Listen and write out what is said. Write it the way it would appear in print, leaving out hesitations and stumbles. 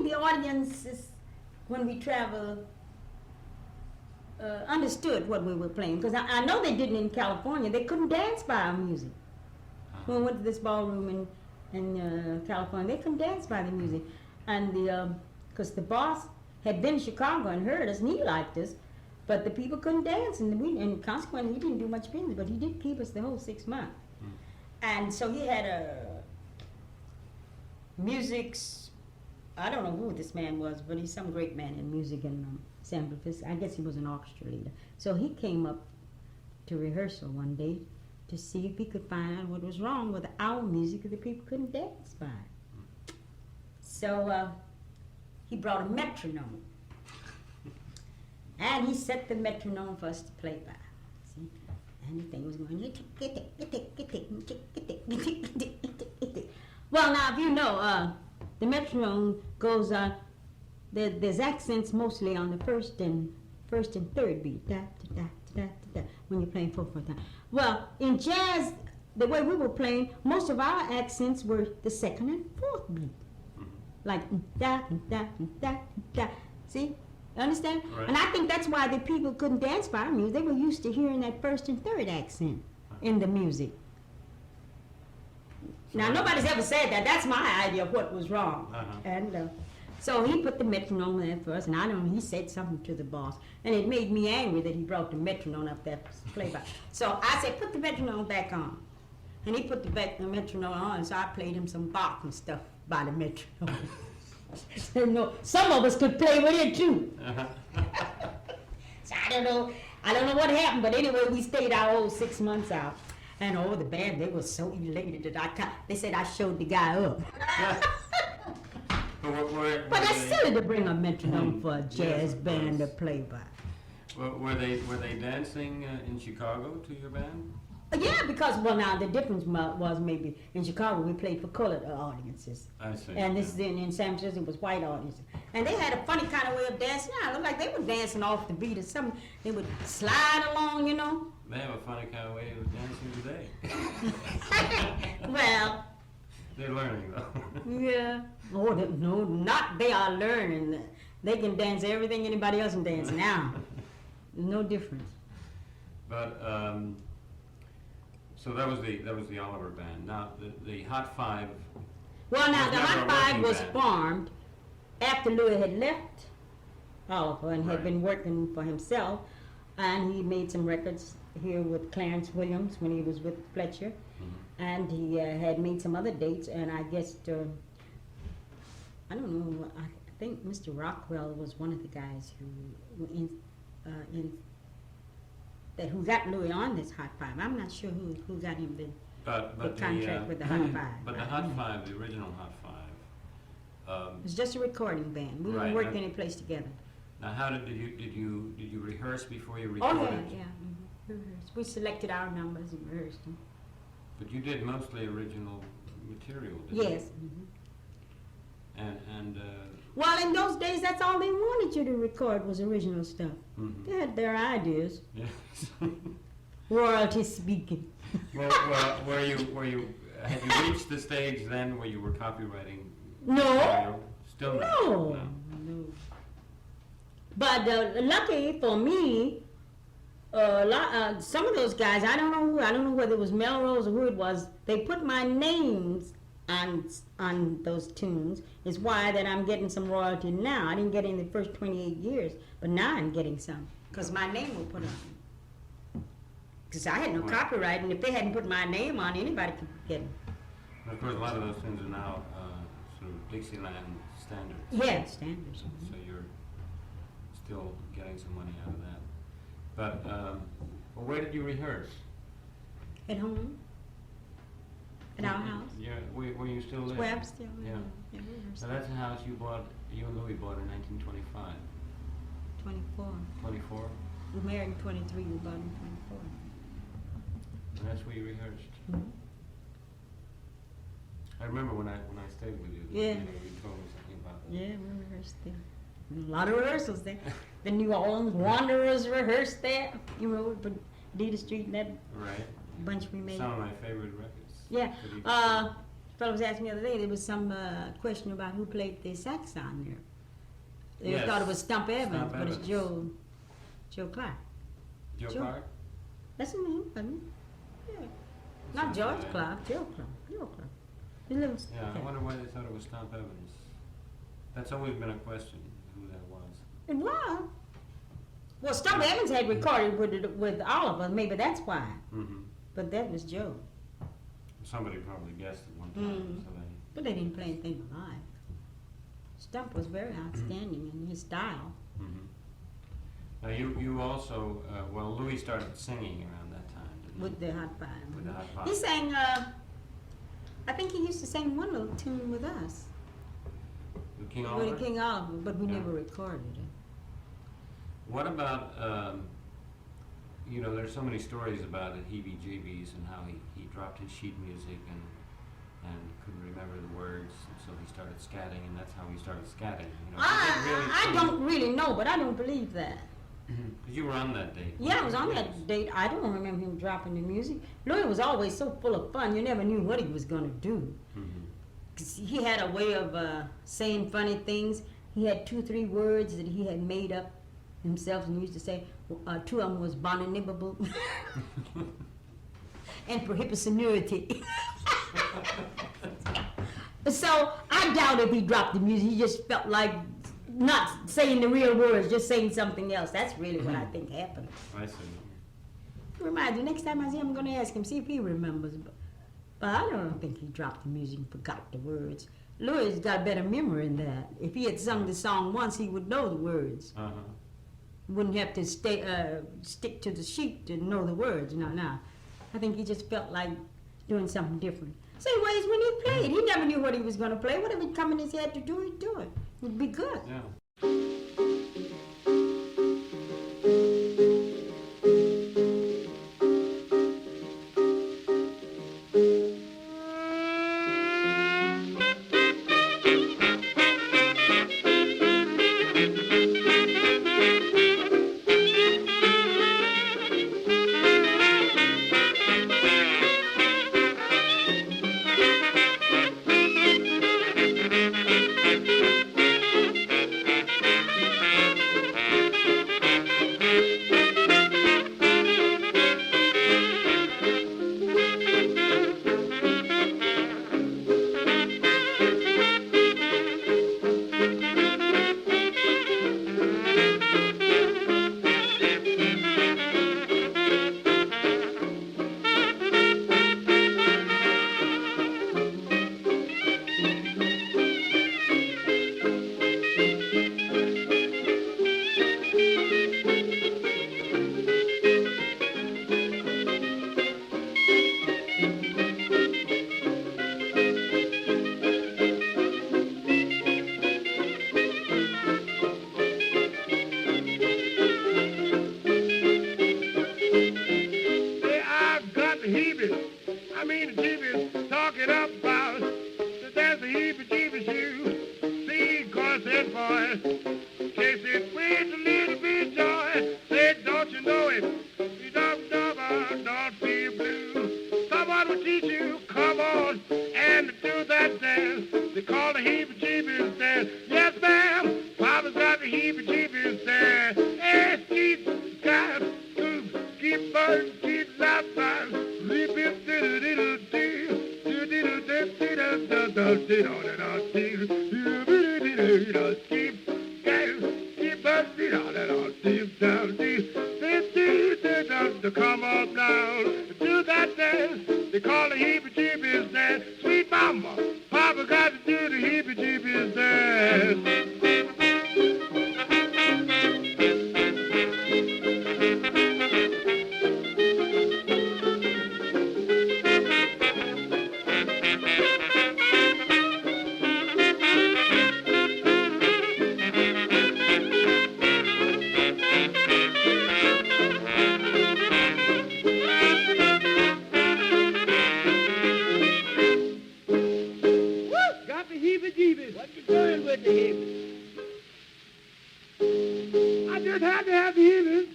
think the audiences, when we travel, understood what we were playing. Because I know they didn't in California. They couldn't dance by our music. When we went to this ballroom in California, they couldn't dance by the music. And because the boss had been in Chicago and heard us, and he liked us, but the people couldn't dance, and consequently, he didn't do much business, but he did keep us the whole 6 months. And so he had music's, I don't know who this man was, but he's some great man in music and San Francisco. I guess he was an orchestra leader. So he came up to rehearsal one day to see if he could find out what was wrong with our music that the people couldn't dance by. So he brought a metronome. And he set the metronome for us to play by. See? And the thing was going, well, now, if you know, the metronome goes on, there's accents mostly on the first and third beat, da, da, da, da, da, when you're playing 4/4 time. Well, in jazz, the way we were playing, most of our accents were the second and fourth beat. Like da, da, da, da. See? You understand? Right. And I think that's why the people couldn't dance by our music. They were used to hearing that first and third accent in the music. Now, nobody's ever said that. That's my idea of what was wrong. And so he put the metronome there for us, and I don't know, he said something to the boss, and it made me angry that he brought the metronome up there to play by. So I said, put the metronome back on. And he put the metronome on, and so I played him some Bach and stuff by the metronome. So, no, some of us could play with it too. So I don't know what happened, but anyway, we stayed our whole 6 months out. And the band, they were so elated that they said I showed the guy up. But that's silly to bring a metronome for a jazz band to play by. Were they dancing in Chicago to your band? Yeah, because, well, now the difference was maybe in Chicago we played for colored audiences. I see. And this is in San Francisco, it was white audiences. And they had a funny kind of way of dancing. It looked like they were dancing off the beat or something. They would slide along, you know. They have a funny kind of way of dancing today. Well. They're learning, though. Yeah. Oh, no, not they are learning. They can dance everything anybody else can dance now. There's no difference. But, so that was the Oliver band. Now, the Hot Five. Well, now, the Hot Five was formed after Louis had left Oliver and had been working for himself. And he made some records here with Clarence Williams when he was with Fletcher. And he had made some other dates, and I guess, I don't know, I think Mr. Rockwell was one of the guys who got Louis on this Hot Five. I'm not sure who got him the contract with the Hot Five. But the Hot Five, the original Hot Five. It was just a recording band. We didn't work any place together. Now, how did you rehearse before you recorded? Oh yeah. We rehearsed. We selected our numbers and rehearsed them. But you did mostly original material, didn't you? Yes. And well, in those days, that's all they wanted you to record was original stuff. They had their ideas. Yes. Royalty speaking. Well, had you reached the stage then where you were copywriting? No. Still not? No. But lucky for me, some of those guys, I don't know whether it was Melrose or who it was, they put my names on those tunes, is why that I'm getting some royalty now. I didn't get any the first 28 years, but now I'm getting some, because my name was put on it. Because I had no copyright, and if they hadn't put my name on, anybody could get it. Of course, a lot of those tunes are now sort of Dixieland standards. Yeah, standards. So you're still getting some money out of that. But well, where did you rehearse? At home. At our house. Yeah, where you still live? Where I'm still living. Yeah. So that's a house you and Louis bought in 1925. 24. 24? We married in 23, we bought in 24. And that's where you rehearsed? I remember when I stayed with you. Yeah. You told me something about that. Yeah, we rehearsed there. A lot of rehearsals there. The New Orleans Wanderers rehearsed there. You know, but Dita Street and that bunch we made. Some of my favorite records. Yeah. fellow was asking me the other day, there was some question about who played the saxophone there. They Yes. thought it was Stump Evans, Stump but it's Evans. Joe Clark. Joe Joe. Clark? That's his name, wasn't it? Yeah. Not Sounds George right. Clark, Joe Clark. Joe Clark. His little Yeah, I yeah. wonder why they thought it was Stump Evans. That's always been a question, who that was. It was. Well, Stump Evans had recorded with all of us. Maybe that's why. Mm-hmm. But that was Joe. Somebody probably guessed at one time, Mm. so they... But they didn't play anything live. Stump was very outstanding in his style. Mm-hmm. Now you also, well, Louis started singing around that time, didn't he? With the Hot Five. With the Hot Five. He sang, I think he used to sing one little tune with us. With King With Oliver? King Oliver, but we Yeah. never recorded it. What about, you know, there's so many stories about the HEEBIE JEEBIES and how he dropped his sheet music and couldn't remember the words, and so he started scatting, and that's how he started scatting. You know, I don't really know, but I don't believe that. Because you were on that date. Yeah, I was on Yes. that date. I don't remember him dropping the music. Louis was always so full of fun, you never knew what he was going to do. Mm-hmm. 'Cause he had a way of saying funny things. He had 2, 3 words that he had made up himself, and he used to say 2 of them was bonnibbable and prohibitory. So I doubt if he dropped the music. He just felt like not saying the real words, just saying something else. That's really what I think happened. I see. Remind you, next time I see him, I'm going to ask him, see if he remembers. But I don't think he dropped the music and forgot the words. Louis got a better memory than that. If he had sung the song once, he would know the words. Uh-huh. Wouldn't have to stick to the sheet to know the words. No. I think he just felt like doing something different. Same way as when he played. He never knew what he was going to play. Whatever would come in his head to do, he'd do it. It'd be good. Yeah. Say, I've got the heebies. I mean the jeebies talking about that there's a heebie jeebies you see, cause that boy chase it with a little bit of joy. Say, don't you know it? You don't feel blue. Someone will teach you, come on, and do that dance. They call the heebie jeebies dance. Yes, ma'am, Papa's got the heebie jeebies dance. Hey, keep got keep burning, keep loud, repeat, come up now, do that dance. They call the heebie-jeebies dance. Sweet mama, Papa got to do the heebie-jeebies dance. Got the heebie-jeebies. What you doing with the heebie? I just had to have the heebie.